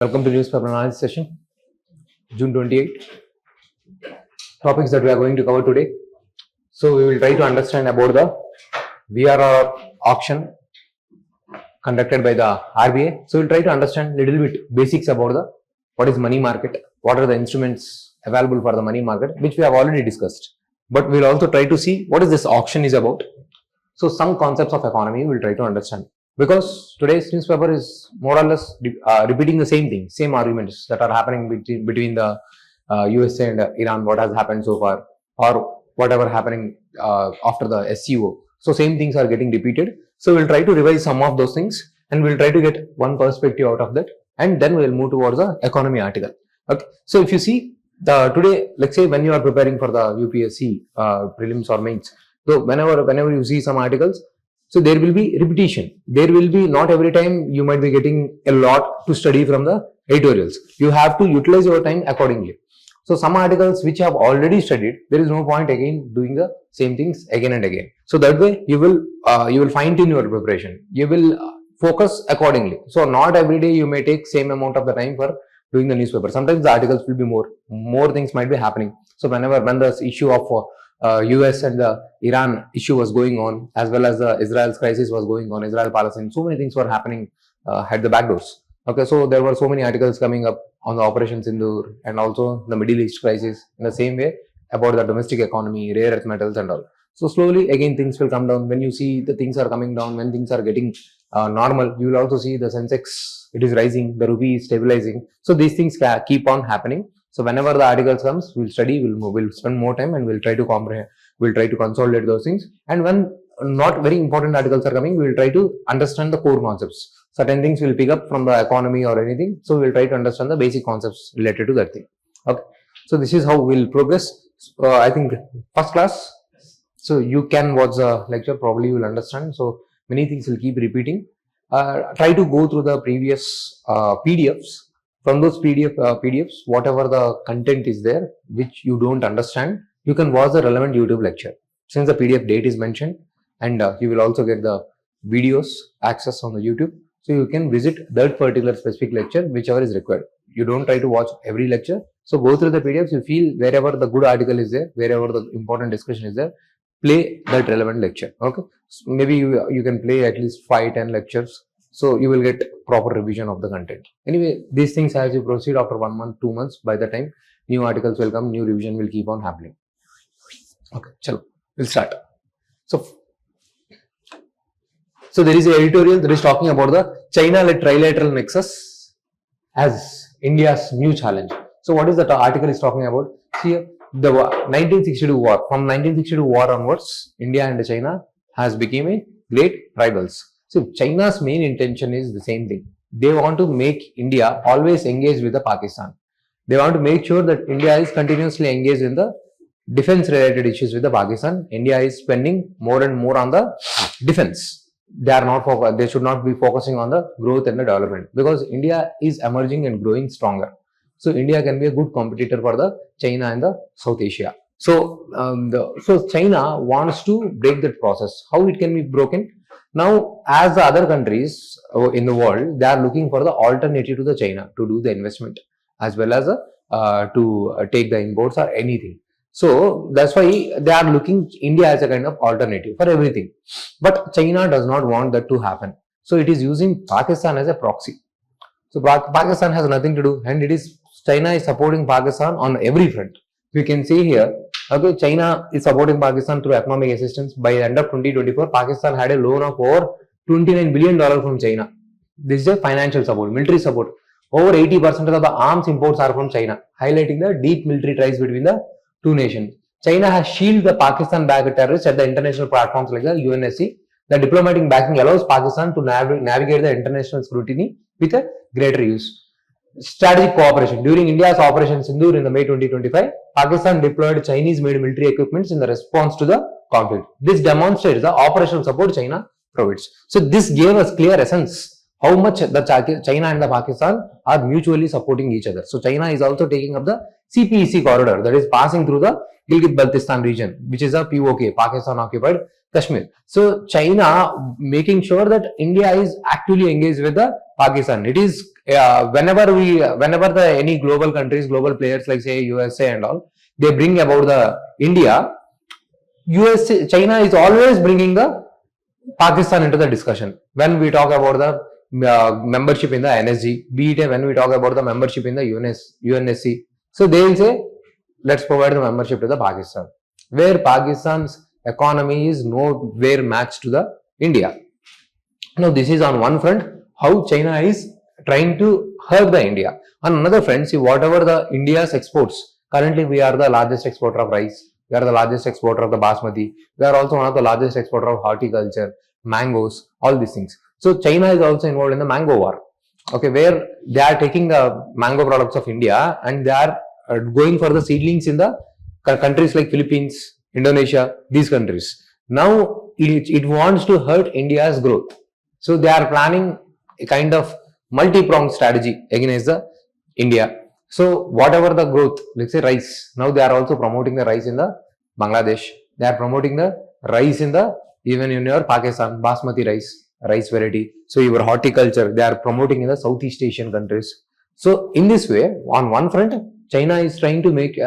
Welcome to newspaper analysis session, June 28. Topics that we are going to cover today. So we will try to understand about the VRR auction conducted by the RBI. So we will try to understand little bit basics about the what is money market, what are the instruments available for the money market, which we have already discussed. But we will also try to see what is this auction is about. So some concepts of economy we will try to understand. Because today's newspaper is more or less repeating the same thing, same arguments that are happening between the USA and Iran, what has happened so far, or whatever happening after the SCO. So same things are getting repeated. So we'll try to revise some of those things and we'll try to get one perspective out of that, and then we'll move towards the economy article. Okay. So if you see today, let's say when you are preparing for the UPSC prelims or mains, so whenever you see some articles, so there will be repetition. There will be not every time you might be getting a lot to study from the editorials. You have to utilize your time accordingly. So some articles which you have already studied, there is no point again doing the same things again and again. So that way you will fine tune your preparation. You will focus accordingly. So not every day you may take same amount of the time for doing the newspaper. Sometimes the articles will be more things might be happening. So when the issue of US and the Iran issue was going on, as well as the Israel's crisis was going on, Israel-Palestine, so many things were happening at the back doors. Okay, so there were so many articles coming up on the Operation Sindoor and also the Middle East crisis in the same way about the domestic economy, rare earth metals and all. So slowly again things will come down. When you see the things are coming down, when things are getting normal, you will also see the Sensex, it is rising, the rupee is stabilizing. So these things keep on happening. So whenever the articles comes, we'll study, we'll spend more time and we'll try to comprehend, we'll try to consolidate those things. And when not very important articles are coming, we'll try to understand the core concepts. Certain things we'll pick up from the economy or anything. So we'll try to understand the basic concepts related to that thing. Okay. So this is how we'll progress. I think first class. So you can watch the lecture, probably you will understand. So many things will keep repeating. Try to go through the previous PDFs. From those PDFs, whatever the content is there, which you don't understand, you can watch the relevant YouTube lecture. Since the PDF date is mentioned, and you will also get the videos access on the YouTube. So you can visit that particular specific lecture, whichever is required. You don't try to watch every lecture. So go through the PDFs, you feel wherever the good article is there, wherever the important discussion is there, play that relevant lecture. Okay. So maybe you can play at least 5-10 lectures. So you will get proper revision of the content. Anyway, these things as you proceed after 1 month, 2 months, by the time new articles will come, new revision will keep on happening. Okay, chalo, we'll start. So there is an editorial that is talking about the China-led trilateral nexus as India's new challenge. So what is the article is talking about? See, the 1962 war, from 1962 war onwards, India and China has become a great rivals. So China's main intention is the same thing. They want to make India always engaged with the Pakistan. They want to make sure that India is continuously engaged in the defense related issues with the Pakistan. India is spending more and more on the defense. They should not be focusing on the growth and the development, because India is emerging and growing stronger. So India can be a good competitor for the China and the South Asia. So, so China wants to break that process. How it can be broken? Now, as the other countries in the world, they are looking for the alternative to the China to do the investment, as well as to take the imports or anything. So that's why they are looking India as a kind of alternative for everything. But China does not want that to happen. So it is using Pakistan as a proxy. So Pakistan has nothing to do, and China is supporting Pakistan on every front. You can see here, okay, China is supporting Pakistan through economic assistance. By the end of 2024, Pakistan had a loan of over $29 billion from China. This is a financial support, military support. Over 80% of the arms imports are from China, highlighting the deep military ties between the two nations. China has shielded the Pakistan-backed terrorists at the international platforms like the UNSC. The diplomatic backing allows Pakistan to navigate the international scrutiny with a greater use. Strategic cooperation. During India's Operation Sindoor in the May 2025, Pakistan deployed Chinese-made military equipments in the response to the conflict. This demonstrates the operational support China provides. So this gave us clear essence how much the China and the Pakistan are mutually supporting each other. So China is also taking up the CPEC corridor, that is passing through the Gilgit-Baltistan region, which is a POK, Pakistan occupied Kashmir. So China making sure that India is actively engaged with the Pakistan. It is whenever any global countries, global players like say USA and all, they bring about the India, China is always bringing the Pakistan into the discussion. When we talk about the membership in the NSG, be it when we talk about the membership in the UNSC, so they will say, let's provide the membership to the Pakistan, where Pakistan's economy is nowhere matched to the India. Now, this is on one front, how China is trying to hurt the India. On another front, see whatever the India's exports, currently we are the largest exporter of rice, we are the largest exporter of the basmati, we are also one of the largest exporter of horticulture, mangoes, all these things. So China is also involved in the mango war, okay, where they are taking the mango products of India and they are going for the seedlings in the countries like Philippines, Indonesia, these countries. Now it wants to hurt India's growth. So they are planning a kind of multi-pronged strategy against the India. So whatever the growth, let's say rice, now they are also promoting the rice in the Bangladesh. They are promoting the rice in the, even in your Pakistan, basmati rice variety. So your horticulture, they are promoting in the Southeast Asian countries. So in this way, on one front, China is trying to make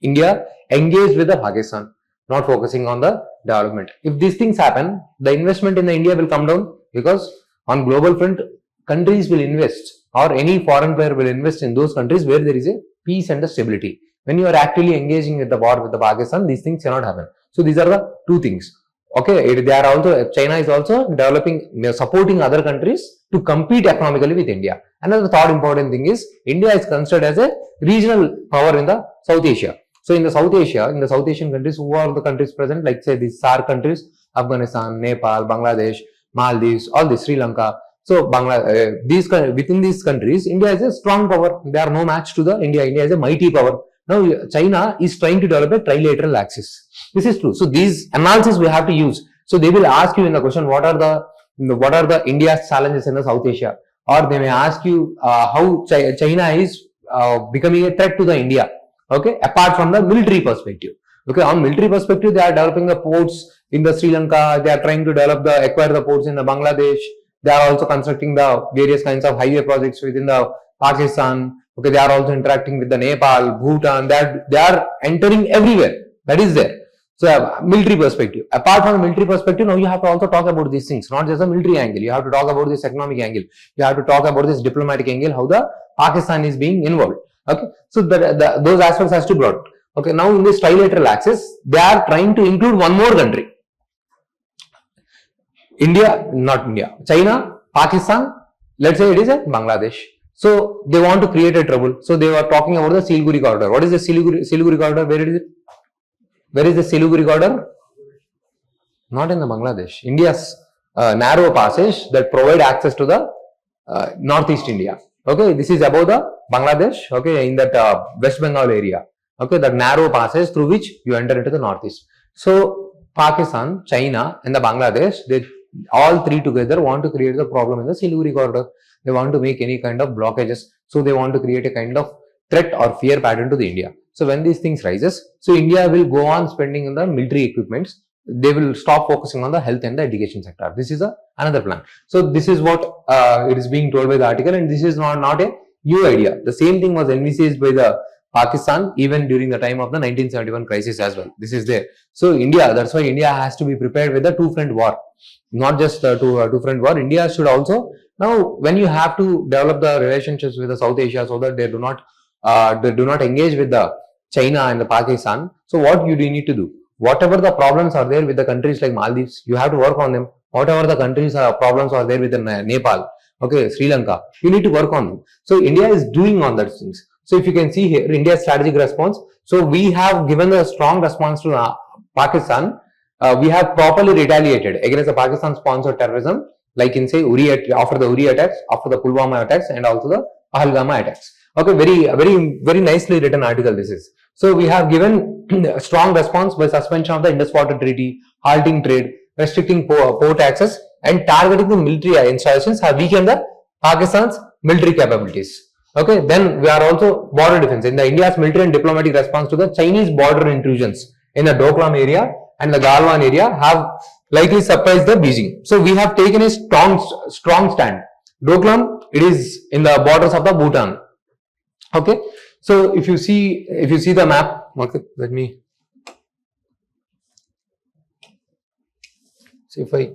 India engage with the Pakistan, not focusing on the development. If these things happen, the investment in the India will come down, because on global front, countries will invest, or any foreign player will invest in those countries where there is a peace and a stability. When you are actively engaging with the war with the Pakistan, these things cannot happen. So these are the two things. Okay, they are also, China is also supporting other countries to compete economically with India. Another third important thing is, India is considered as a regional power in the South Asia. So in the South Asia, in the South Asian countries, who are the countries present, like say these SAARC countries, Afghanistan, Nepal, Bangladesh, Maldives, all this, Sri Lanka. So within these countries, India is a strong power. They are no match to the India. India is a mighty power. Now China is trying to develop a trilateral axis. This is true. So these analysis we have to use. So they will ask you in the question, what are the India's challenges in the South Asia? Or they may ask you how China is becoming a threat to the India. Okay, apart from the military perspective. Okay, on military perspective, they are developing the ports in the Sri Lanka. They are trying to acquire the ports in the Bangladesh. They are also constructing the various kinds of highway projects within the Pakistan. Okay, they are also interacting with the Nepal, Bhutan. They are entering everywhere. That is there. So, military perspective. Apart from the military perspective, now you have to also talk about these things, not just a military angle. You have to talk about this economic angle. You have to talk about this diplomatic angle, how the Pakistan is being involved. Okay, so those aspects has to be brought. Okay, now in this trilateral axis, they are trying to include one more country. China, Pakistan, let's say it is a Bangladesh. So they want to create a trouble. So they were talking about the Siliguri corridor. What is the Siliguri corridor? Where is it? Where is the Siliguri corridor? Not in the Bangladesh. India's narrow passage that provide access to the northeast India. Okay, this is above the Bangladesh. Okay, in that West Bengal area. Okay, that narrow passage through which you enter into the northeast. So Pakistan, China, and the Bangladesh, they all three together want to create the problem in the Siliguri corridor. They want to make any kind of blockages. So they want to create a kind of threat or fear pattern to the India. So when these things rises, so India will go on spending on the military equipments. They will stop focusing on the health and the education sector. This is another plan. So this is what it is being told by the article, and this is not a new idea. The same thing was envisaged by the Pakistan even during the time of the 1971 crisis as well. This is there. So India, that's why India has to be prepared with the two-front war, not just two-front war. India should also, now when you have to develop the relationships with the South Asia so that they do not engage with the China and the Pakistan. So what you need to do? Whatever the problems are there with the countries like Maldives, you have to work on them. Whatever the countries problems are there with the Nepal, okay, Sri Lanka, you need to work on them. So India is doing all those things. So if you can see here, India's strategic response. So we have given a strong response to Pakistan. We have properly retaliated against the Pakistan-sponsored terrorism, like in say after the Uri attacks, after the Pulwama attacks, and also the Pahalgama attacks. Okay, very nicely written article this is. So we have given a strong response by suspension of the Indus Water Treaty, halting trade, restricting port access, and targeting the military installations have weakened the Pakistan's military capabilities. Okay, then we are also border defense. In the India's military and diplomatic response to the Chinese border intrusions in the Doklam area and the Galwan area have likely surprised the Beijing. So we have taken a strong stand. Doklam, it is in the borders of the Bhutan. Okay, so if you see the map, okay, let me see if I.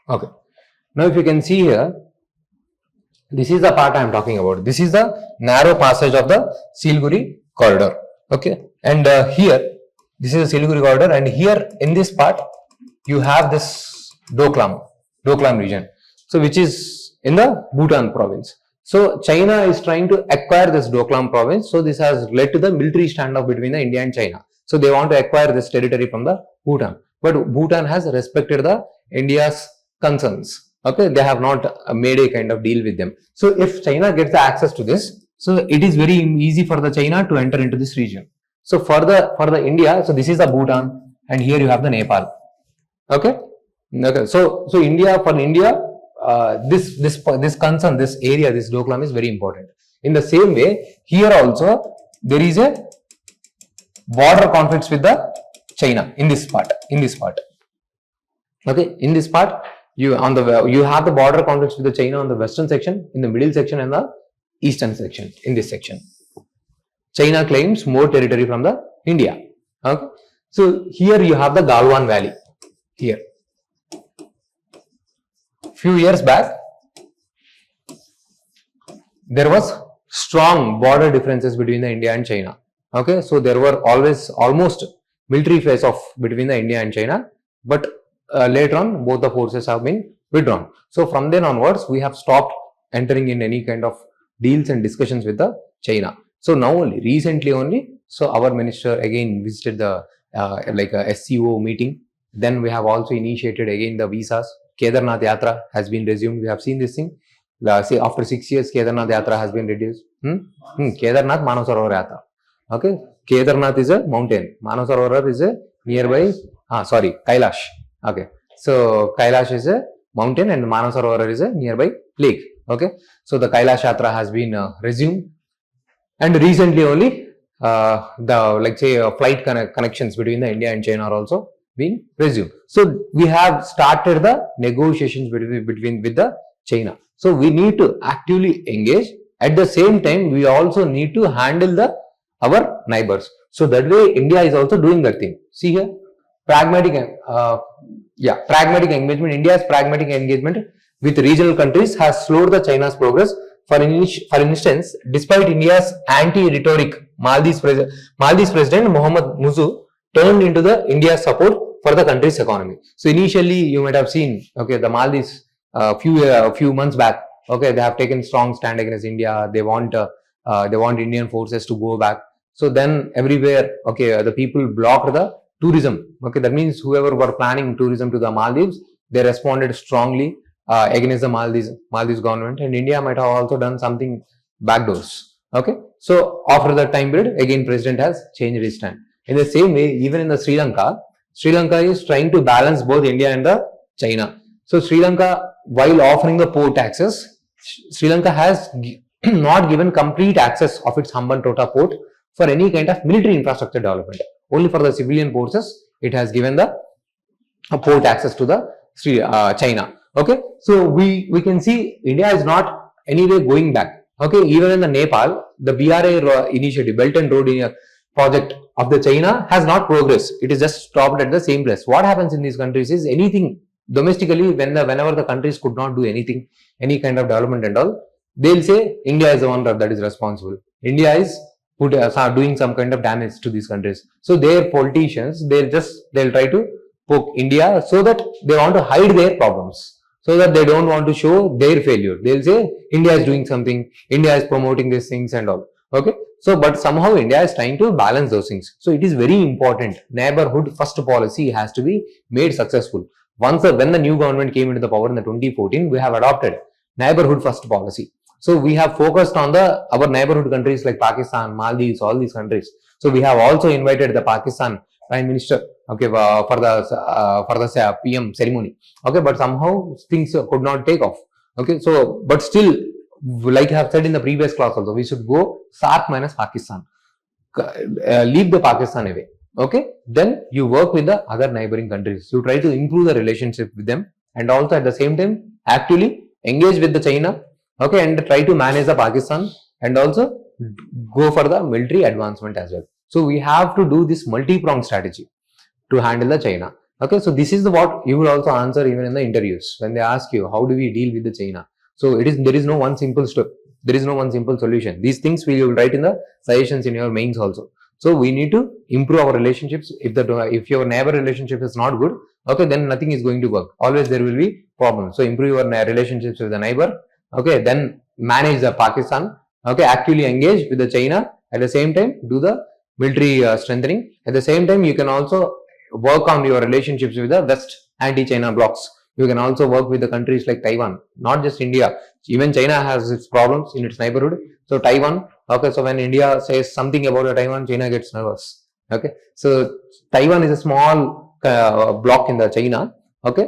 Okay. Now, if you can see here, this is the part I am talking about. This is the narrow passage of the Siliguri corridor. Okay. And here, this is the Siliguri corridor, and here in this part, you have this Doklam region. So, which is in the Bhutan province. So, China is trying to acquire this Doklam province. So, this has led to the military standoff between the India and China. So, they want to acquire this territory from the Bhutan. But Bhutan has respected the India's concerns. Okay, they have not made a kind of deal with them. So if China gets the access to this, so it is very easy for the China to enter into this region. So for the India, so this is the Bhutan, and here you have the Nepal. Okay, so India, this concern, this area, this Doklam is very important. In the same way, here also there is a border conflicts with the China in this part. Okay, in this part, you have the border conflicts with the China on the western section, in the middle section, and the eastern section. In this section, China claims more territory from the India. Okay, so here you have the Galwan Valley. Here, few years back, there was strong border differences between the India and China. Okay, so there were almost military face off between the India and China, but later on, both the forces have been withdrawn. So from then onwards, we have stopped entering in any kind of deals and discussions with the China. So now recently only, so our minister again visited the like a SCO meeting. Then we have also initiated again the visas. Kedarnath Yatra has been resumed. We have seen this thing. Say after 6 years, Kedarnath Yatra has been reduced. Kedarnath Manasarovar Yatra. Okay, Kedarnath is a mountain. Manasarovar is a nearby. Kailash. Okay, so Kailash is a mountain and Manasarovar is a nearby lake. Okay, so the Kailash Yatra has been resumed, and recently only flight connections between the India and China are also being resumed. So we have started the negotiations with the China. So we need to actively engage. At the same time, we also need to handle our neighbors. So that way, India is also doing that thing. See here. Pragmatic engagement. India's pragmatic engagement with regional countries has slowed the China's progress. For instance, despite India's anti-rhetoric, Maldives President Mohammad Muzu turned into the India's support for the country's economy. So initially, you might have seen, okay, the Maldives few months back, okay, they have taken strong stand against India. They want Indian forces to go back. So then everywhere, okay, the people blocked the tourism. Okay, that means whoever were planning tourism to the Maldives, they responded strongly against the Maldives government, and India might have also done something backdoors. Okay, so after that time period, again president has changed his stand. In the same way, even in the Sri Lanka is trying to balance both India and the China. So Sri Lanka, while offering the port access, Sri Lanka has not given complete access of its Hambantota port for any kind of military infrastructure development. Only for the civilian forces, it has given the port access to the China. Okay, so we can see India is not anyway going back. Okay, even in the Nepal, the BRA initiative, Belt and Road project of the China has not progressed. It is just stopped at the same place. What happens in these countries is anything domestically, whenever the countries could not do anything, any kind of development and all, they'll say India is the one that is responsible. India is doing some kind of damage to these countries. So their politicians, they'll try to poke India so that they want to hide their problems, so that they don't want to show their failure. They'll say India is doing something, India is promoting these things and all. Okay, So, but somehow India is trying to balance those things. So, it is very important. Neighborhood first policy has to be made successful. When the new government came into the power in the 2014, we have adopted neighborhood first policy. So, we have focused on our neighborhood countries like Pakistan, Maldives, all these countries. So, we have also invited the Pakistan Prime Minister, okay, for the PM ceremony. Okay, but somehow things could not take off. Okay, so but still, like I have said in the previous class also, we should go SAARC minus Pakistan. Leave the Pakistan away. Okay, then you work with the other neighboring countries. You try to improve the relationship with them, and also at the same time actively engage with the China. Okay, and try to manage the Pakistan, and also go for the military advancement as well. So we have to do this multi-pronged strategy to handle the China. Okay, so this is what you will also answer even in the interviews when they ask you how do we deal with the China. So there is no one simple step. There is no one simple solution. These things we will write in the suggestions in your mains also. So we need to improve our relationships. If your neighbor relationship is not good, okay, then nothing is going to work. Always there will be problems. So improve your relationships with the neighbor. Okay, then manage the Pakistan. Okay, actively engage with the China. At the same time, do the military strengthening. At the same time, you can also work on your relationships with the West anti-China blocs. You can also work with the countries like Taiwan, not just India. Even China has its problems in its neighborhood. So Taiwan, okay, so when India says something about Taiwan, China gets nervous. Okay, so Taiwan is a small block in the China. Okay,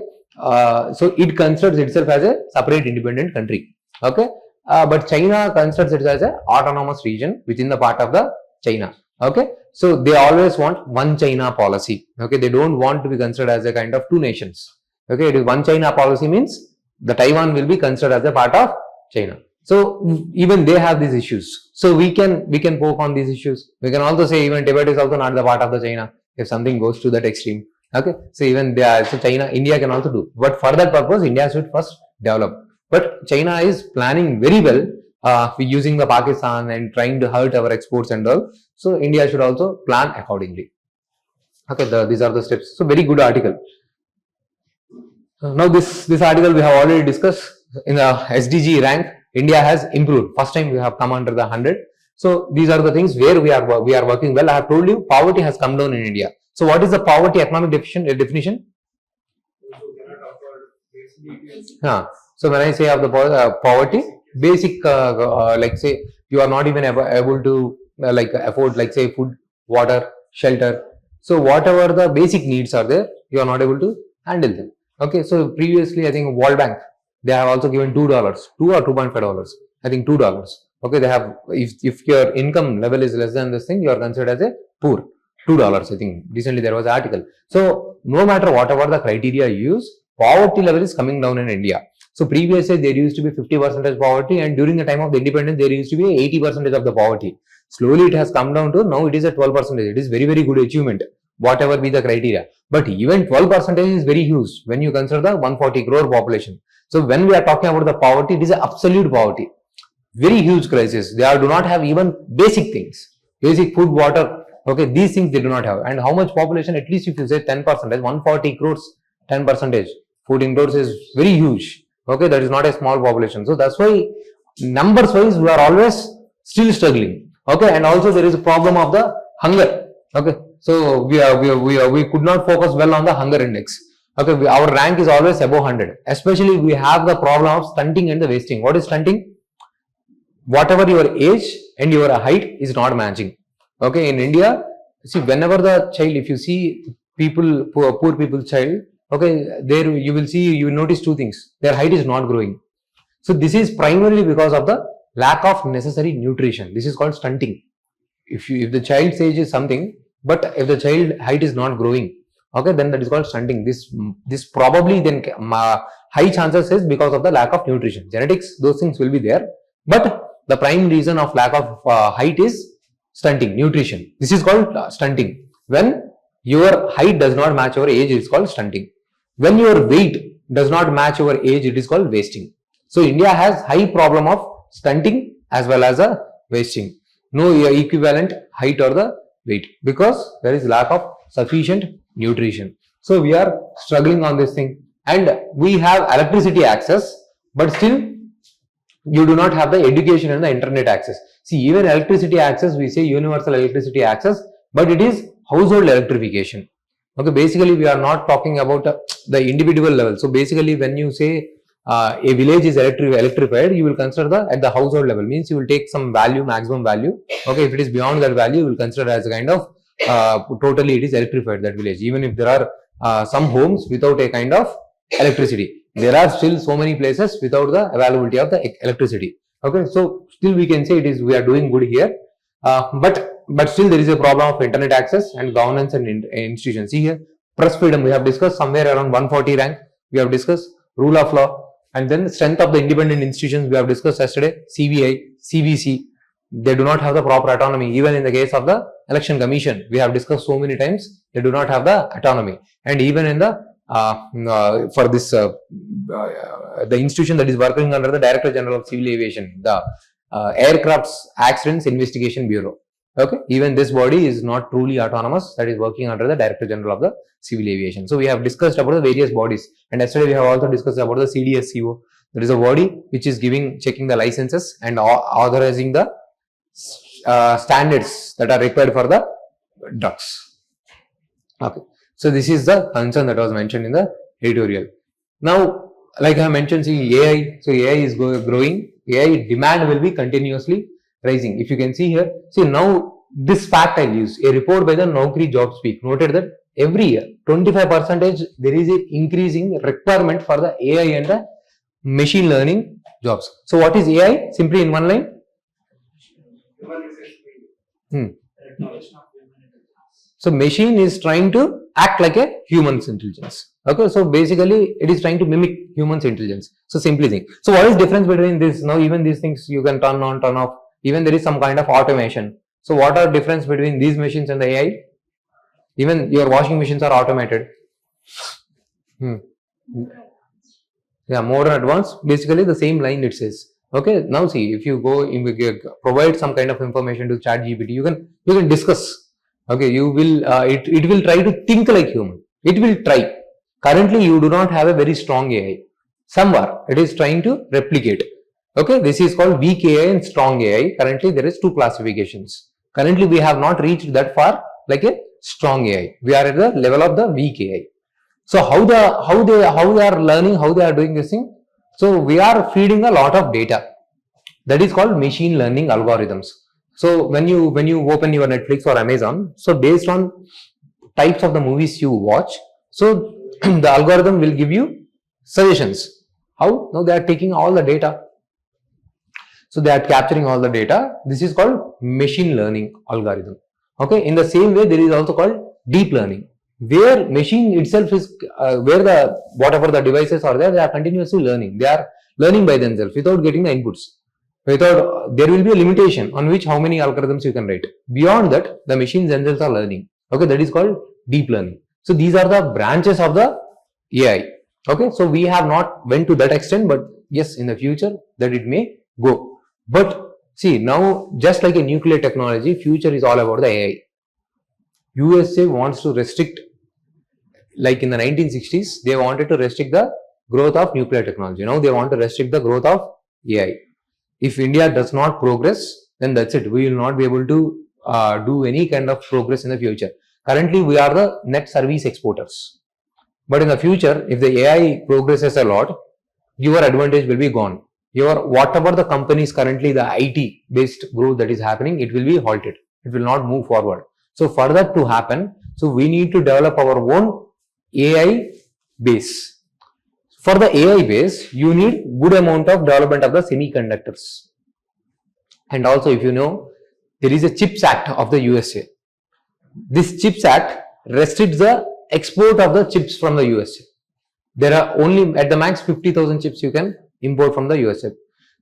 so it considers itself as a separate independent country. Okay, but China considers it as an autonomous region within the part of the China. Okay, so they always want one China policy. Okay, they don't want to be considered as a kind of two nations. Okay, it is one China policy means the Taiwan will be considered as a part of China. So even they have these issues. So we can poke on these issues. We can also say even Tibet is also not the part of the China if something goes to that extreme. Okay, so even India can also do. But for that purpose, India should first develop. But China is planning very well using the Pakistan and trying to hurt our exports and all. So India should also plan accordingly. Okay, these are the steps. So very good article. Now this article we have already discussed in the SDG rank. India has improved. First time we have come under the 100. So these are the things where we are working well. I have told you poverty has come down in India. So what is the poverty economic definition? So when I say of the poverty, basic like say you are not even able to afford like say food, water, shelter. So whatever the basic needs are there, you are not able to handle them. Okay, so previously I think World Bank, they have also given $2, $2 or $2.5. I think $2. Okay, they have if your income level is less than this thing, you are considered as a poor. $2. I think recently there was an article. So no matter whatever the criteria you use, poverty level is coming down in India. So previously there used to be 50% poverty, and during the time of the independence there used to be 80% of the poverty. Slowly it has come down to now it is at 12%. It is very, very good achievement, whatever be the criteria. But even 12% is very huge when you consider the 140 crore population. So when we are talking about the poverty, it is an absolute poverty. Very huge crisis. They do not have even basic things. Basic food, water. Okay, these things they do not have. And how much population? At least if you say 10%, 140 crores, 10%, 14 crores is very huge. Okay, that is not a small population. So that's why numbers wise we are always still struggling. Okay, and also there is a problem of the hunger. Okay, so we could not focus well on the hunger index. Okay, our rank is always above 100. Especially we have the problem of stunting and the wasting. What is stunting? Whatever your age and your height is not matching. Okay, in India, see whenever the child, if you see people, poor people's child, okay, there you will notice two things. Their height is not growing. So this is primarily because of the lack of necessary nutrition. This is called stunting. If the child's age is something, but if the child height is not growing, okay, then that is called stunting. This probably then high chances is because of the lack of nutrition. Genetics, those things will be there, but the prime reason of lack of height is stunting, nutrition. This is called stunting. When your height does not match your age, it is called stunting. When your weight does not match your age, it is called wasting. So India has high problem of stunting as well as a wasting. No equivalent height or the weight because there is lack of sufficient nutrition. So we are struggling on this thing, and we have electricity access, but still you do not have the education and the internet access. See, even electricity access, we say universal electricity access, but it is household electrification. Okay, basically we are not talking about the individual level. So basically when you say a village is electrified, you will consider at the household level, means you will take some value, maximum value. Okay, if it is beyond that value, you will consider as a kind of totally it is electrified, that village. Even if there are some homes without a kind of electricity, there are still so many places without the availability of the electricity. Okay, so still we can say we are doing good here, but still there is a problem of internet access and governance and institutions. See here, press freedom we have discussed, somewhere around 140 rank we have discussed, rule of law, and then the strength of the independent institutions we have discussed yesterday, CBI, CBC, they do not have the proper autonomy. Even in the case of the election commission, we have discussed so many times, they do not have the autonomy. And even in the for this the institution that is working under the Director General of Civil Aviation, the Aircraft Accidents Investigation Bureau. Okay, even this body is not truly autonomous, that is working under the Director General of the Civil Aviation. So we have discussed about the various bodies, and yesterday we have also discussed about the CDSCO. That is a body which is checking the licenses and authorizing the standards that are required for the drugs. Okay, so this is the concern that was mentioned in the editorial. Now, like I mentioned, see AI. So AI is growing. AI demand will be continuously rising. If you can see here, see now this fact I use. A report by the Naukri Job Speak noted that every year 25% there is an increasing requirement for the AI and the machine learning jobs. So what is AI? Simply in one line. So machine is trying to act like a human's intelligence. Okay, so basically it is trying to mimic human's intelligence. So simply think. So what is difference between this? Now even these things you can turn on, turn off. Even there is some kind of automation. So what are difference between these machines and the AI? Even your washing machines are automated. Yeah, modern advanced. Basically the same line it says. Okay, now see, if you go provide some kind of information to ChatGPT, you can discuss. Okay, you will it will try to think like human. It will try. Currently, you do not have a very strong AI. Somewhere it is trying to replicate. Okay, this is called weak AI and strong AI. Currently, there is two classifications. Currently, we have not reached that far like a strong AI. We are at the level of the weak AI. So how they are learning, how they are doing this thing? So we are feeding a lot of data. That is called machine learning algorithms. So when you open your Netflix or Amazon, so based on types of the movies you watch, so the algorithm will give you suggestions. How? Now they are taking all the data. So they are capturing all the data. This is called machine learning algorithm. Okay. In the same way, there is also called deep learning, where machine itself is where whatever the devices are there, they are continuously learning. They are learning by themselves without getting the inputs. There will be a limitation on which how many algorithms you can write. Beyond that, the machines themselves are learning. Okay, that is called deep learning. So these are the branches of the AI. Okay, so we have not went to that extent, but yes, in the future that it may go. But see, now just like a nuclear technology, future is all about the AI. USA wants to restrict, like in the 1960s, they wanted to restrict the growth of nuclear technology. Now they want to restrict the growth of AI. If India does not progress, then that's it. We will not be able to do any kind of progress in the future. Currently, we are the net service exporters. But in the future, if the AI progresses a lot, your advantage will be gone. Whatever the companies currently, the IT based growth that is happening, it will be halted. It will not move forward. So for that to happen, so we need to develop our own AI base. For the AI base, you need good amount of development of the semiconductors. And also, if you know, there is a CHIPS Act of the USA. This CHIPS Act restricts the export of the chips from the USA. There are only at the max 50,000 chips you can import from the USA.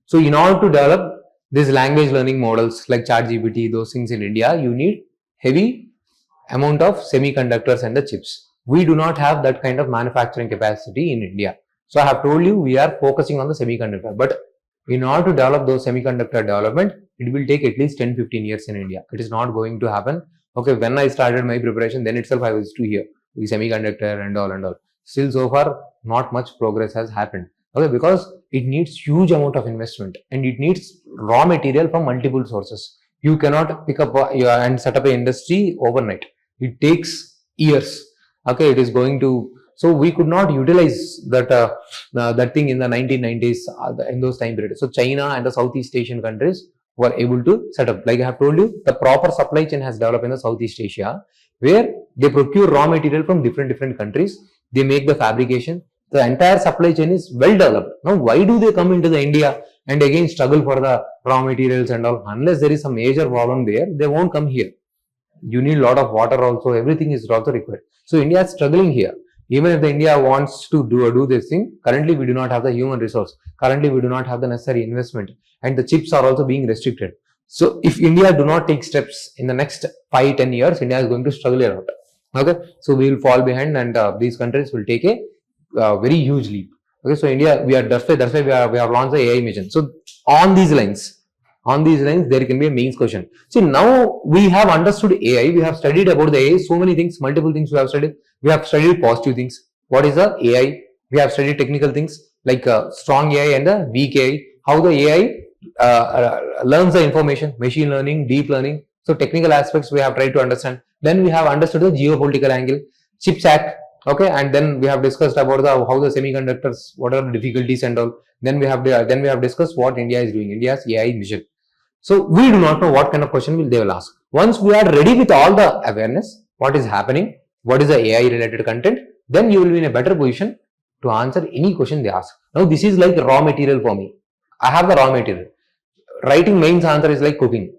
So in order to develop these language learning models like ChatGPT, those things in India, you need heavy amount of semiconductors and the chips. We do not have that kind of manufacturing capacity in India. So I have told you we are focusing on the semiconductor, but in order to develop those semiconductor development, it will take at least 10-15 years in India. It is not going to happen. Okay, when I started my preparation, then itself I was to hear the semiconductor and all. Still so far, not much progress has happened. Okay, because it needs huge amount of investment and it needs raw material from multiple sources. You cannot pick up and set up an industry overnight. It takes years. Okay, it is going to. So we could not utilize that thing in the 1990s in those time periods. So China and the Southeast Asian countries were able to set up. Like I have told you, the proper supply chain has developed in the Southeast Asia, where they procure raw material from different countries. They make the fabrication. The entire supply chain is well developed. Now, why do they come into the India and again struggle for the raw materials and all? Unless there is some major problem there, they won't come here. You need a lot of water also. Everything is also required. So India is struggling here. Even if the India wants to do this thing, currently we do not have the human resource. Currently we do not have the necessary investment, and the chips are also being restricted. So if India do not take steps in the next 5-10 years, India is going to struggle a lot. Okay, so we will fall behind, and these countries will take a very huge leap. Okay, so India, that's why we have launched the AI mission. So on these lines, there can be a mains question. See, now we have understood AI, we have studied about the AI, so many things, multiple things we have studied. We have studied positive things. What is the AI? We have studied technical things like strong AI and the weak AI. How the AI learns the information, machine learning, deep learning. So technical aspects we have tried to understand. Then we have understood the geopolitical angle, CHIPS Act. Okay, and then we have discussed about how the semiconductors, what are the difficulties and all. Then we have discussed what India is doing, India's AI mission. So we do not know what kind of question they will ask. Once we are ready with all the awareness, what is happening, what is the AI related content, then you will be in a better position to answer any question they ask. Now this is like raw material for me. I have the raw material. Writing mains answer is like cooking.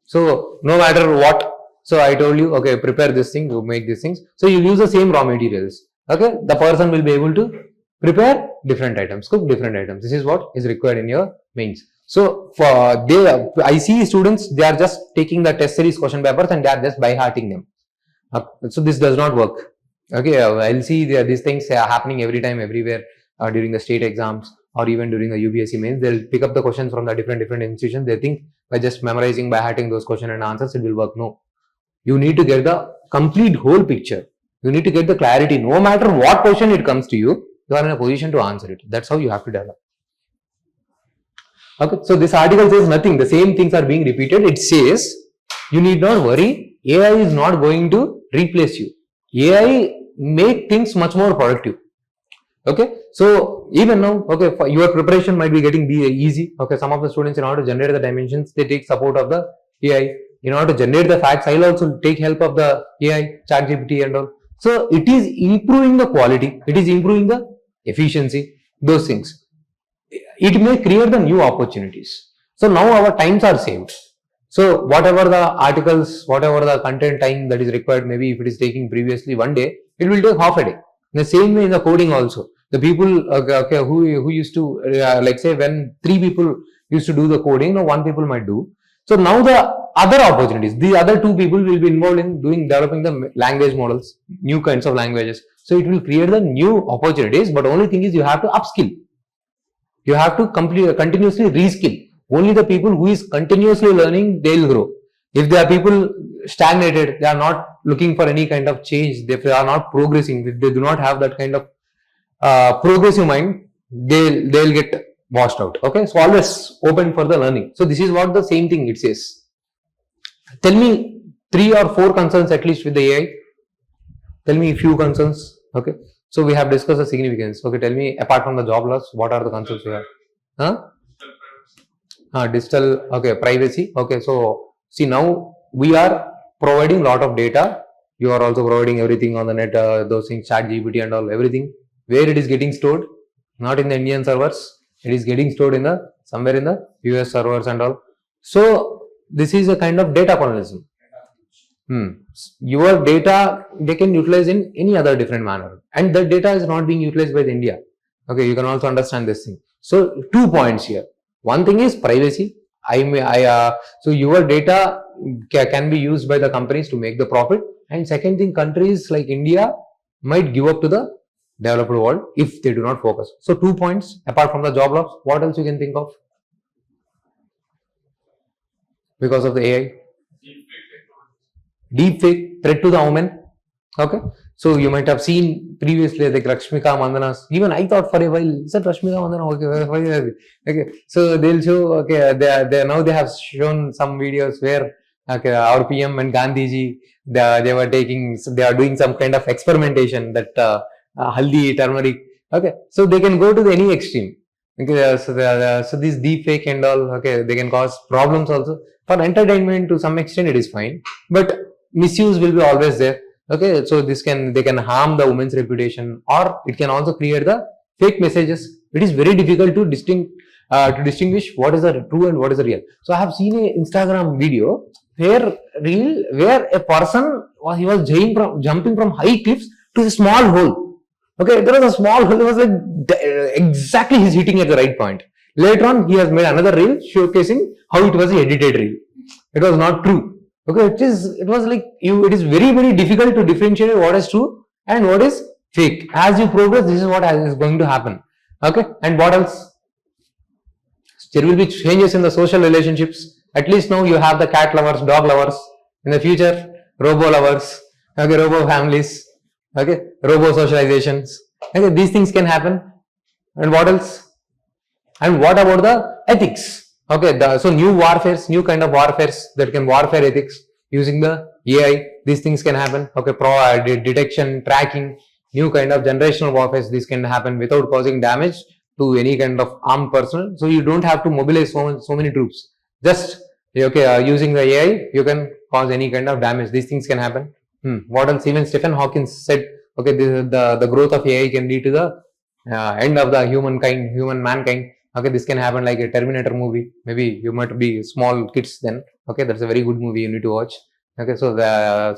So no matter what, so I told you, okay, prepare this thing, you make these things. So you use the same raw materials. Okay, the person will be able to prepare different items, cook different items. This is what is required in your mains. So I see students, they are just taking the test series question papers and they are just by hearting them. So this does not work. Okay, I'll see these things are happening every time, everywhere during the state exams or even during the UPSC mains. They'll pick up the questions from the different institutions. They think by just memorizing, by hearting those questions and answers, it will work. No, you need to get the complete whole picture. You need to get the clarity. No matter what question it comes to you, you are in a position to answer it. That's how you have to develop. Okay, so this article says nothing. The same things are being repeated. It says you need not worry. AI is not going to replace you. AI make things much more productive. Okay, so even now, okay, for your preparation might be getting easy. Okay, some of the students, in order to generate the dimensions, they take support of the AI. In order to generate the facts, I'll also take help of the AI, ChatGPT and all. So it is improving the quality. It is improving the efficiency. Those things. It may create the new opportunities. So now our times are saved. So whatever the articles, whatever the content time that is required, maybe if it is taking previously one day, it will take half a day. In the same way in the coding also, the people who used to like say when 3 people used to do the coding, now 1 people might do. So now the other opportunities, the other 2 people will be involved in developing the language models, new kinds of languages. So it will create the new opportunities, but only thing is you have to upskill. You have to continuously reskill. Only the people who is continuously learning, they will grow. If there are people stagnated, they are not looking for any kind of change, they are not progressing, they do not have that kind of progressive mind, they'll get washed out. Okay, so always open for the learning. So this is what the same thing it says. Tell me 3 or 4 concerns at least with the AI. Tell me a few concerns. Okay, so we have discussed the significance. Okay, tell me apart from the job loss, what are the concerns we have? Digital, okay, privacy. Okay, so see, now we are providing a lot of data. You are also providing everything on the net, those things, ChatGPT and all, everything. Where it is getting stored? Not in the Indian servers. It is getting stored in somewhere in the US servers and all. So this is a kind of data colonialism. Your data, they can utilize in any other different manner, and the data is not being utilized by the India. Okay, you can also understand this thing. So 2 points here. One thing is privacy. So your data can be used by the companies to make the profit, and second thing, countries like India might give up to the developed world if they do not focus. So 2 points apart from the job loss. What else you can think of? Because of the AI, deep fake threat to the women. Okay, so you might have seen previously like Rashmika Mandana's. Even I thought for a while, is that Rashmika Mandana? Okay. So they'll show. Okay, they now they have shown some videos where okay, our PM and Gandhiji they were taking, they are doing some kind of experimentation that haldi, turmeric. Okay, so they can go to any extreme. Okay, so this deep fake and all. Okay, they can cause problems also. For entertainment to some extent it is fine, but misuse will be always there. Okay, so they can harm the woman's reputation, or it can also create the fake messages. It is very difficult to distinguish what is the true and what is the real. So I have seen a Instagram video where a person he was jumping from high cliffs to a small hole. Okay, there was a small hole. It was like exactly he's hitting at the right point. Later on, he has made another reel showcasing how it was an edited reel. It was not true. Okay, it was like it is very difficult to differentiate what is true and what is fake. As you progress, this is what is going to happen. Okay, and what else? There will be changes in the social relationships. At least now you have the cat lovers, dog lovers. In the future, robo lovers, okay, robo families, okay, robo socializations. Okay, these things can happen. And what else? And what about the ethics? Okay, so new kind of warfares that can warfare ethics using the AI. These things can happen. Okay, detection, tracking, new kind of generational warfares. This can happen without causing damage to any kind of armed personnel. So you don't have to mobilize so many troops. Just okay, using the AI, you can cause any kind of damage. These things can happen. What else? Even Stephen Hawking said, okay, the growth of AI can lead to the end of the human mankind. Okay, this can happen like a Terminator movie. Maybe you might be small kids then. Okay, that's a very good movie you need to watch. Okay, so there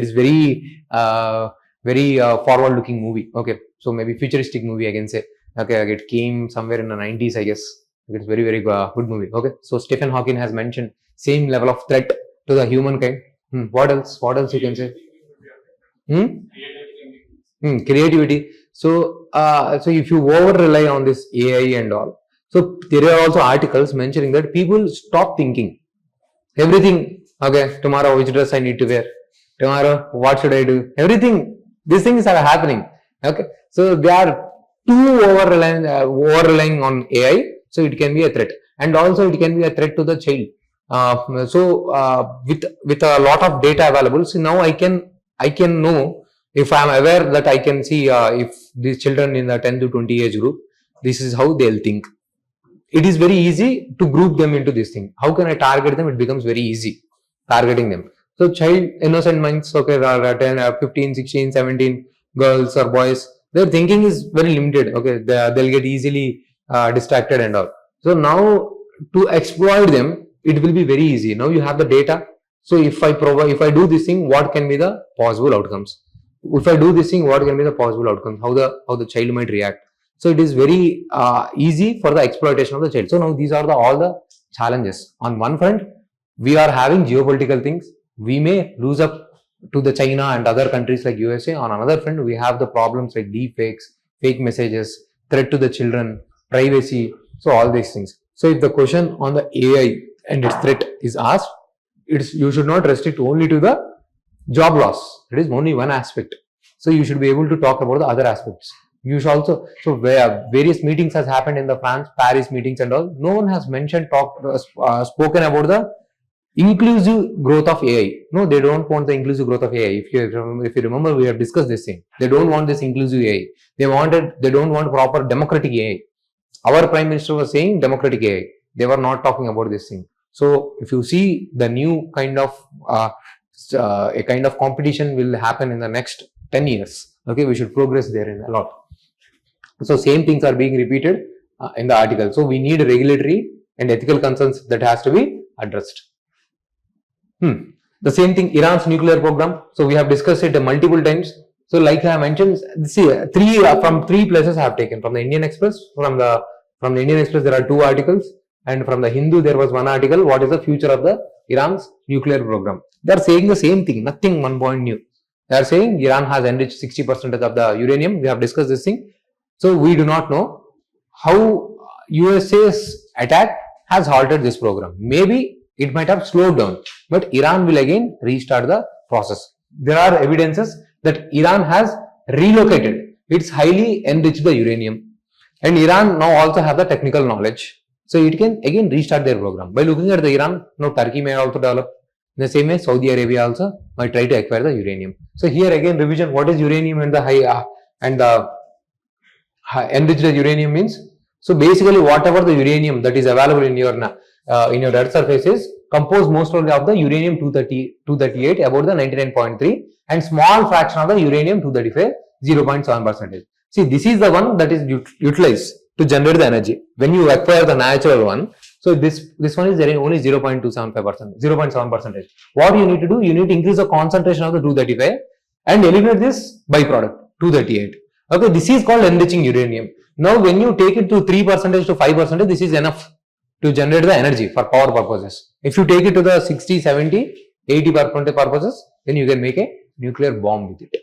is very forward-looking movie. Okay, so maybe futuristic movie I can say. Okay, it came somewhere in the 90s, I guess. It's very good movie. Okay, so Stephen Hawking has mentioned same level of threat to the humankind. What else? What else you can say? Creativity. So if you over rely on this AI and all, so there are also articles mentioning that people stop thinking. Everything, okay, tomorrow which dress I need to wear, tomorrow what should I do? Everything, these things are happening. Okay, so they are too over relying on AI. So it can be a threat, and also it can be a threat to the child. With a lot of data available, so now I can know, if I am aware that I can see if these children in the 10 to 20 age group, this is how they'll think. It is very easy to group them into this thing. How can I target them? It becomes very easy targeting them. So child innocent minds, okay, 10, 15, 16, 17 girls or boys, their thinking is very limited. Okay, they'll get easily distracted and all. So now to exploit them, it will be very easy. Now you have the data. So if I do this thing, what can be the possible outcomes? If I do this thing, what can be the possible outcomes? How the child might react? So it is very easy for the exploitation of the child. So now these are all the challenges. On one front, we are having geopolitical things. We may lose up to the China and other countries like USA. On another front, we have the problems like deep fakes, fake messages, threat to the children, privacy. So all these things. So if the question on the AI and its threat is asked, you should not restrict only to the job loss. It is only one aspect. So you should be able to talk about the other aspects. You should also, so where various meetings has happened in the Paris meetings and all, no one has spoken about the inclusive growth of AI. No, they don't want the inclusive growth of AI. If you remember, we have discussed this thing. They don't want this inclusive AI. They don't want proper democratic AI. Our Prime Minister was saying democratic AI. They were not talking about this thing. So if you see the new kind of a kind of competition will happen in the next 10 years. Okay, we should progress there in a lot. So same things are being repeated in the article. So we need regulatory and ethical concerns that has to be addressed. The same thing, Iran's nuclear program. So we have discussed it multiple times. So like I mentioned, see, from three places I have taken. From the Indian Express, from the Indian Express there are 2 articles, and from the Hindu there was 1 article. What is the future of the Iran's nuclear program? They are saying the same thing, nothing 1 point new. They are saying Iran has enriched 60% of the uranium. We have discussed this thing. So we do not know how USA's attack has halted this program. Maybe it might have slowed down, but Iran will again restart the process. There are evidences that Iran has relocated its highly enriched uranium, and Iran now also have the technical knowledge, so it can again restart their program. By looking at the Iran, now Turkey may also develop. In the same way, Saudi Arabia also might try to acquire the uranium. So here again revision, what is uranium and the enriched uranium means? So basically whatever the uranium that is available in your earth surface is composed mostly of the uranium 238 about the 99.3 and small fraction of the uranium 235 0.7%. See, this is the one that is utilized to generate the energy. When you acquire the natural one, so this one is only 0.275%, 0.7%. What you need to do, you need to increase the concentration of the 235 and eliminate this byproduct 238. Okay, this is called enriching uranium. Now, when you take it to 3% to 5%, this is enough to generate the energy for power purposes. If you take it to the 60, 70, 80% purposes, then you can make a nuclear bomb with it.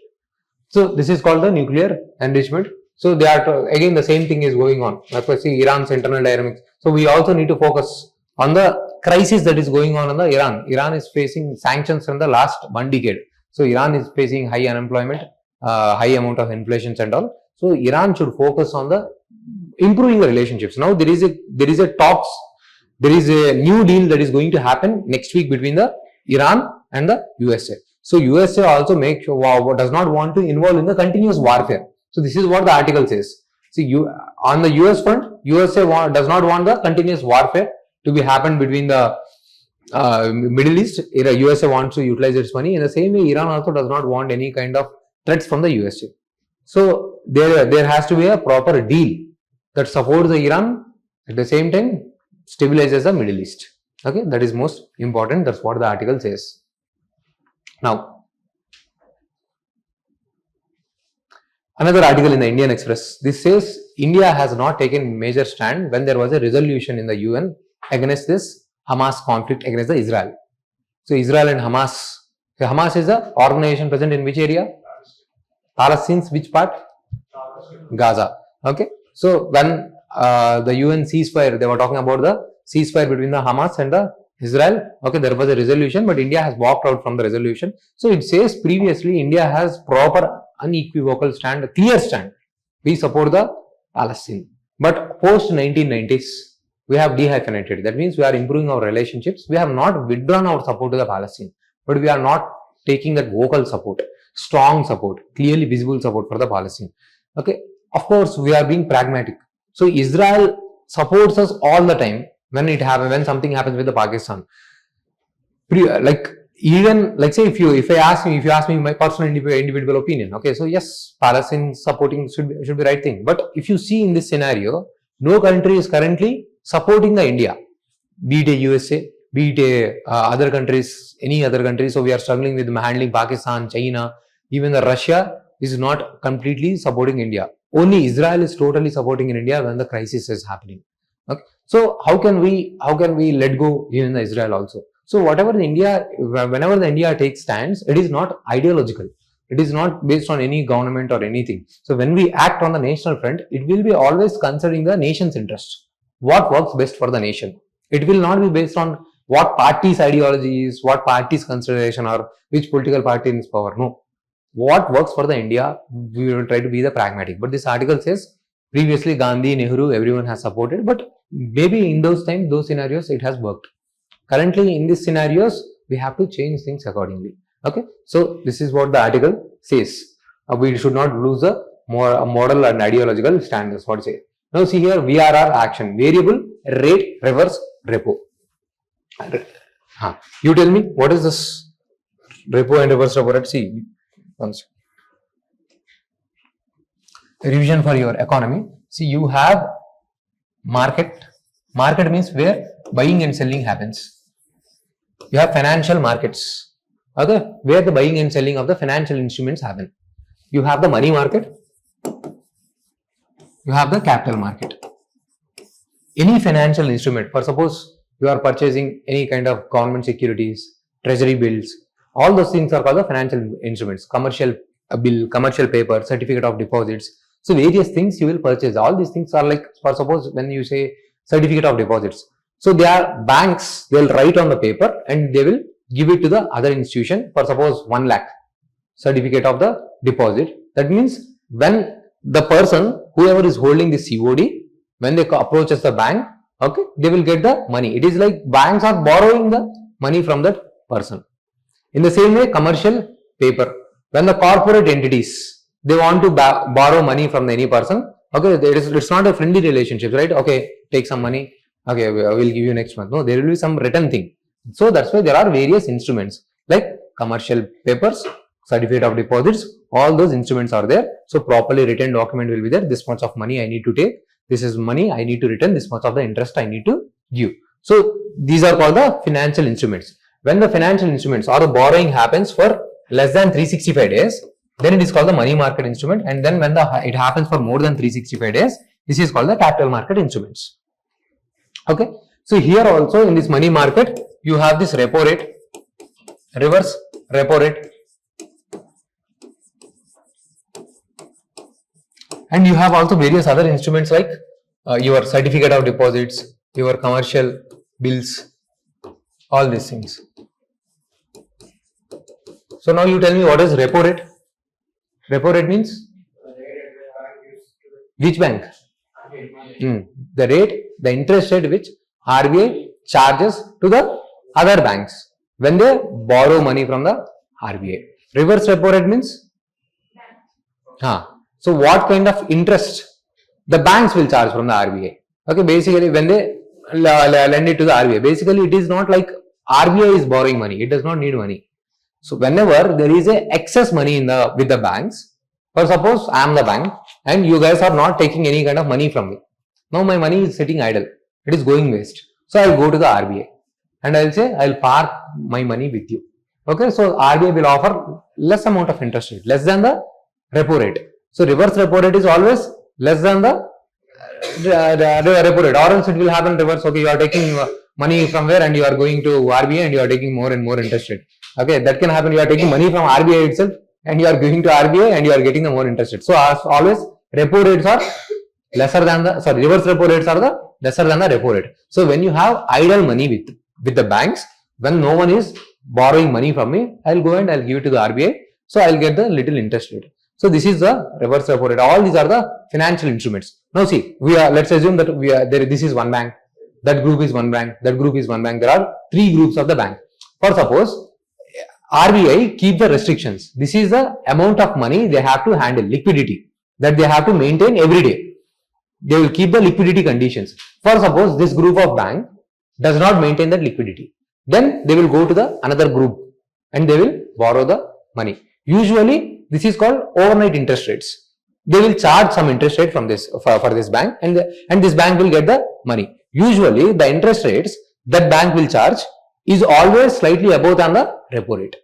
So, this is called the nuclear enrichment. So, they are again the same thing is going on. That's why see Iran's internal dynamics. So, we also need to focus on the crisis that is going on in the Iran. Iran is facing sanctions from the last 1 decade. So, Iran is facing high unemployment, high amount of inflation and all. So, Iran should focus on the improving the relationships. Now, there is a talks, there is a new deal that is going to happen next week between the Iran and the USA. So, USA also does not want to involve in the continuous warfare. So, this is what the article says. See, on the US front, USA does not want the continuous warfare to be happen between the Middle East. USA wants to utilize its money. In the same way, Iran also does not want any kind of threats from the USA. So, there has to be a proper deal that supports the Iran, at the same time stabilizes the Middle East. Okay, that is most important. That's what the article says. Now, another article in the Indian Express. This says India has not taken major stand when there was a resolution in the UN against this Hamas conflict against the Israel. So, Israel and Hamas. So, Hamas is the organization present in which area? Palestine's which part? Gaza. Okay. So, when the UN ceasefire, they were talking about the ceasefire between the Hamas and the Israel. Okay, there was a resolution, but India has walked out from the resolution. So, it says previously India has proper unequivocal stand, a clear stand. We support the Palestine. But post 1990s, we have dehyphenated. That means we are improving our relationships. We have not withdrawn our support to the Palestine, but we are not taking that vocal support, strong support, clearly visible support for the Palestine. Okay. Of course, we are being pragmatic. So, Israel supports us all the time when something happens with the Pakistan. Say if you ask me my personal individual opinion. Okay, so yes, Palestine supporting should be right thing. But if you see in this scenario, no country is currently supporting the India, be it a USA, be it other countries, any other country. So, we are struggling with handling Pakistan, China, even the Russia is not completely supporting India. Only Israel is totally supporting in India when the crisis is happening. Okay. So, how can we let go even the Israel also? So, whenever the India takes stands, it is not ideological. It is not based on any government or anything. So, when we act on the national front, it will be always considering the nation's interest. What works best for the nation? It will not be based on what party's ideology is, what party's consideration or which political party is power. No. What works for the India, we will try to be the pragmatic. But this article says previously Gandhi, Nehru, everyone has supported, but maybe in those times, those scenarios, it has worked. Currently, in these scenarios, we have to change things accordingly. Okay, so this is what the article says. We should not lose a model and ideological standards. What to say? Now, see here, VRR action, variable rate reverse repo. You tell me, what is this repo and reverse repo rate? See. Once. Revision for your economy. See, you have market. Market means where buying and selling happens. You have financial markets. Okay, where the buying and selling of the financial instruments happen. You have the money market. You have the capital market. Any financial instrument, for suppose you are purchasing any kind of government securities, treasury bills, all those things are called the financial instruments, commercial bill, commercial paper, certificate of deposits. So, various things you will purchase. All these things are like, for suppose when you say certificate of deposits. So, they are banks, they will write on the paper and they will give it to the other institution for suppose 1 lakh. certificate of the deposit. That means when the person, whoever is holding the COD, when they approaches the bank, okay, they will get the money. It is like banks are borrowing the money from that person. In the same way, commercial paper. When the corporate entities, they want to borrow money from any person, okay, it's not a friendly relationship, right? Okay, take some money, okay, I will give you next month. No, there will be some written thing. So that's why there are various instruments like commercial papers, certificate of deposits, all those instruments are there. So properly written document will be there. This much of money I need to take, this is money I need to return, this much of the interest I need to give. So these are called the financial instruments. When the financial instruments or the borrowing happens for less than 365 days, then it is called the money market instrument. And then when it happens for more than 365 days, this is called the capital market instruments. Okay. So here also in this money market, you have this repo rate, reverse repo rate, and you have also various other instruments like your certificate of deposits, your commercial bills, all these things. So now you tell me, what is repo rate? Repo rate means which bank? The rate, the interest rate which RBI charges to the other banks when they borrow money from the RBI. Reverse repo rate means? So what kind of interest the banks will charge from the RBI? Okay, basically when they lend it to the RBI, basically it is not like RBI is borrowing money. It does not need money. So whenever there is a excess money with the banks, for suppose I am the bank and you guys are not taking any kind of money from me. Now my money is sitting idle. It is going waste. So I will go to the RBI and I will say I will park my money with you. Okay, so RBI will offer less amount of interest rate, less than the repo rate. So reverse repo rate is always less than the repo rate, or else it will happen reverse. Okay, you are taking money from where and you are going to RBI and you are taking more and more interest rate. Okay, that can happen. You are taking money from RBI itself and you are going to RBI and you are getting the more interest rate. So as always, repo rates are lesser than the, reverse repo rates are the lesser than the repo rate. So when you have idle money with the banks, when no one is borrowing money from me, I will go and I will give it to the RBI. So I will get the little interest rate. So this is the reverse repo rate. All these are the financial instruments. Now see, let's assume that this is one bank, that group is one bank, that group is one bank. There are three groups of the bank. For suppose RBI keep the restrictions. This is the amount of money they have to handle, liquidity that they have to maintain every day. They will keep the liquidity conditions. For suppose this group of bank does not maintain that liquidity, then they will go to another group and they will borrow the money. Usually this is called overnight interest rates. They will charge some interest rate from this for this bank and this bank will get the money. Usually the interest rates that bank will charge is always slightly above than the repo rate.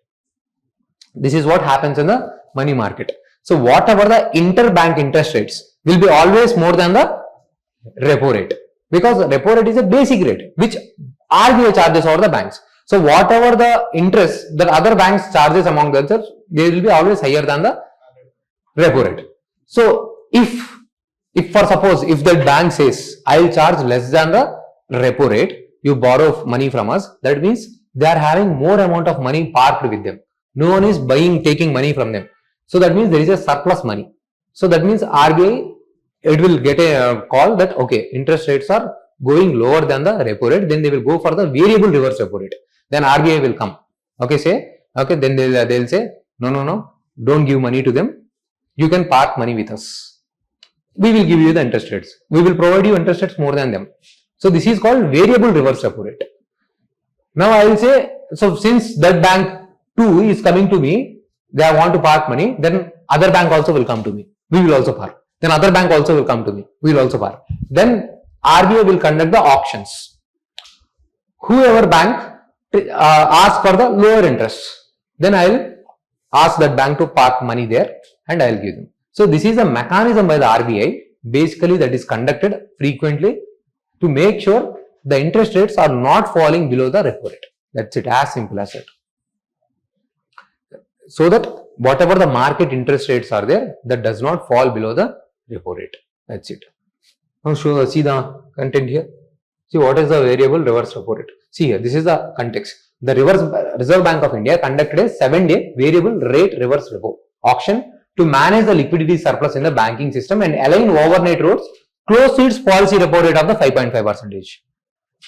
This is what happens in the money market. So whatever the interbank interest rates will be always more than the repo rate, because repo rate is a basic rate which RBI charges over the banks. So whatever the interest that other banks charges among themselves, they will be always higher than the repo rate. So if for suppose if the bank says I will charge less than the repo rate, you borrow money from us, that means they are having more amount of money parked with them. No one is taking money from them. So that means there is a surplus money. So that means RBI, it will get a call that okay, interest rates are going lower than the repo rate, then they will go for the variable reverse repo rate. Then RBI will come. Then they'll say no, don't give money to them. You can park money with us. We will give you the interest rates. We will provide you interest rates more than them. So this is called variable reverse repo rate. Now I will say, so since that bank 2 is coming to me, they want to park money, then other bank also will come to me. We will also park. Then other bank also will come to me. We will also park. Then RBI will conduct the auctions. Whoever bank asks for the lower interest, then I will ask that bank to park money there and I will give them. So this is a mechanism by the RBI basically that is conducted frequently to make sure the interest rates are not falling below the repo rate. That's it, as simple as that. So that whatever the market interest rates are there, that does not fall below the repo rate. That's it. Now see the content here. See what is the variable reverse repo rate. See here, this is the context. the Reserve Bank of India conducted a 7-day variable rate reverse repo auction to manage the liquidity surplus in the banking system and align overnight rates close to its policy repo rate of the 5.5%.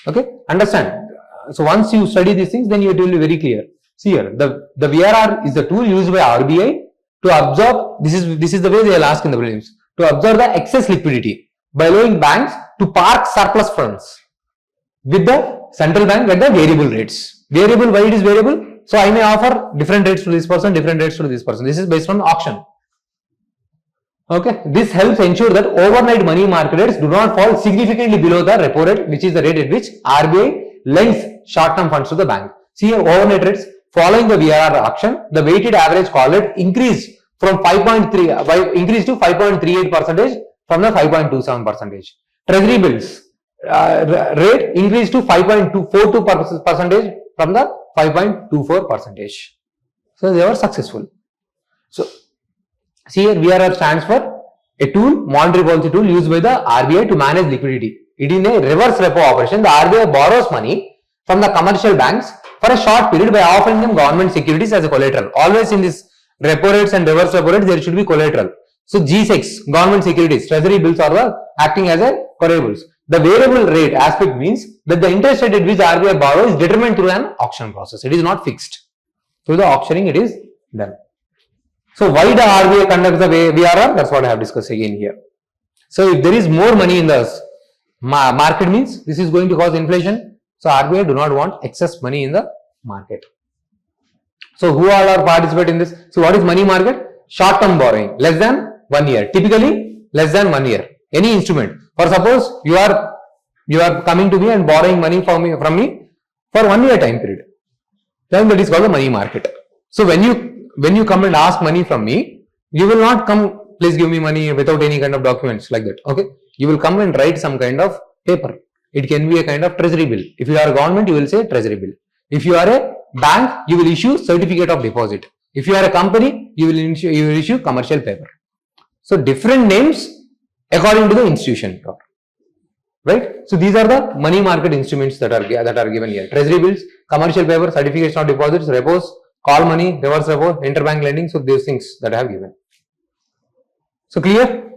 Okay, understand? So once you study these things, then it will be very clear. See here, the VRR is the tool used by RBI to absorb, this is the way they will ask in the prelims, to absorb the excess liquidity by allowing banks to park surplus funds with the central bank at the variable rates. Variable, why it is variable? So I may offer different rates to this person, different rates to this person. This is based on auction. Okay, this helps ensure that overnight money market rates do not fall significantly below the repo rate, which is the rate at which RBI lends short-term funds to the bank. See here, overnight rates following the VRR auction, the weighted average call rate increased from 5.3 increased to 5.38% from the 5.27%. Treasury bills rate increased to 5.42% from the 5.24%. So they were successful. So see here, VRR stands for a tool, monetary policy tool used by the RBI to manage liquidity. It is a reverse repo operation. The RBI borrows money from the commercial banks for a short period by offering them government securities as a collateral. Always in this repo rates and reverse repo rates, there should be collateral. So G6, government securities, treasury bills are acting as a collaterals. The variable rate aspect means that the interest rate at which RBI borrows is determined through an auction process. It is not fixed. Through the auctioning, it is done. So why the RBI conducts the VRR? That's what I have discussed again here. So if there is more money in the market, means this is going to cause inflation. So RBI do not want excess money in the market. So who all are participate in this? So what is money market? Short-term borrowing, less than 1 year. Typically less than 1 year. Any instrument. For suppose you are coming to me and borrowing money from me for 1 year time period. Then that is called the money market. So when you come and ask money from me, you will not come, please give me money without any kind of documents like that. Okay. You will come and write some kind of paper. It can be a kind of treasury bill. If you are a government, you will say treasury bill. If you are a bank, you will issue certificate of deposit. If you are a company, you will issue commercial paper. So different names according to the institution. Right? So these are the money market instruments that are given here. Treasury bills, commercial paper, certificates of deposits, repos, call money, reverse repo, interbank lending. So these things that I have given. So clear?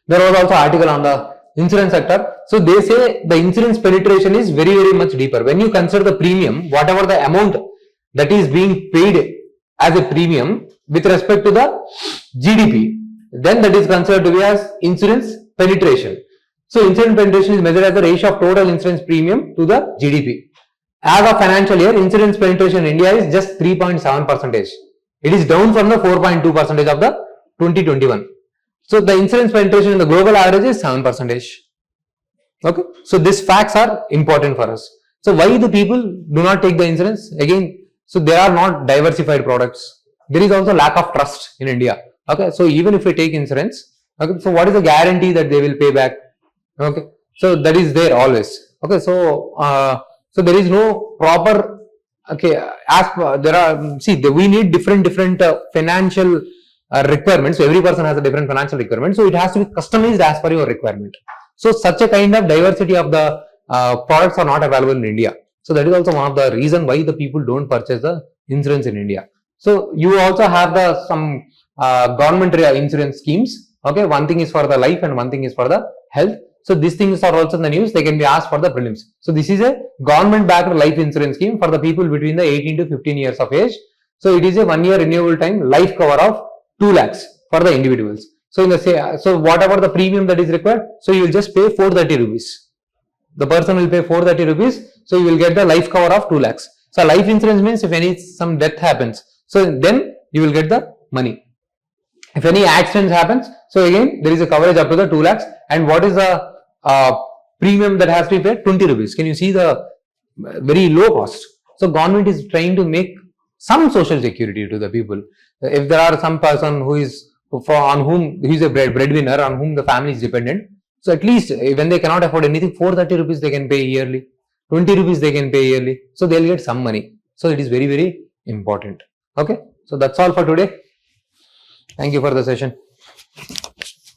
There was also article on the insurance sector. So they say the insurance penetration is very, very much deeper. When you consider the premium, whatever the amount that is being paid as a premium with respect to the GDP, then that is considered to be as insurance penetration. So insurance penetration is measured as the ratio of total insurance premium to the GDP. As of financial year, insurance penetration in India is just 3.7%. It is down from the 4.2% of the 2021. So the insurance penetration in the global average is 7%. Okay. So these facts are important for us. So why the people do not take the insurance? Again, so there are not diversified products. There is also lack of trust in India. Okay. So even if we take insurance, okay, so what is the guarantee that they will pay back? Okay. So that is there always. Okay. So, so there is no proper, okay, we need different financial requirements. So every person has a different financial requirement. So it has to be customized as per your requirement. So such a kind of diversity of the products are not available in India. So that is also one of the reason why the people don't purchase the insurance in India. So you also have some government insurance schemes. Okay, one thing is for the life and one thing is for the health. So these things are also in the news. They can be asked for the prelims. So this is a government-backed life insurance scheme for the people between the 18 to 15 years of age. So it is a 1 year renewable time life cover of 2 lakhs for the individuals. So so whatever the premium that is required, so you will just pay 430 rupees. The person will pay 430 rupees. So you will get the life cover of 2 lakhs. So life insurance means if some death happens, so then you will get the money. If any accident happens, so again there is a coverage up to the 2 lakhs. And what is the premium that has to be paid? 20 rupees. Can you see the very low cost? So government is trying to make some social security to the people. If there are some person who is a breadwinner, on whom the family is dependent, so at least when they cannot afford anything, 430 rupees they can pay yearly, 20 rupees they can pay yearly. So they'll get some money. So it is very, very important. Okay. So that's all for today. Thank you for the session.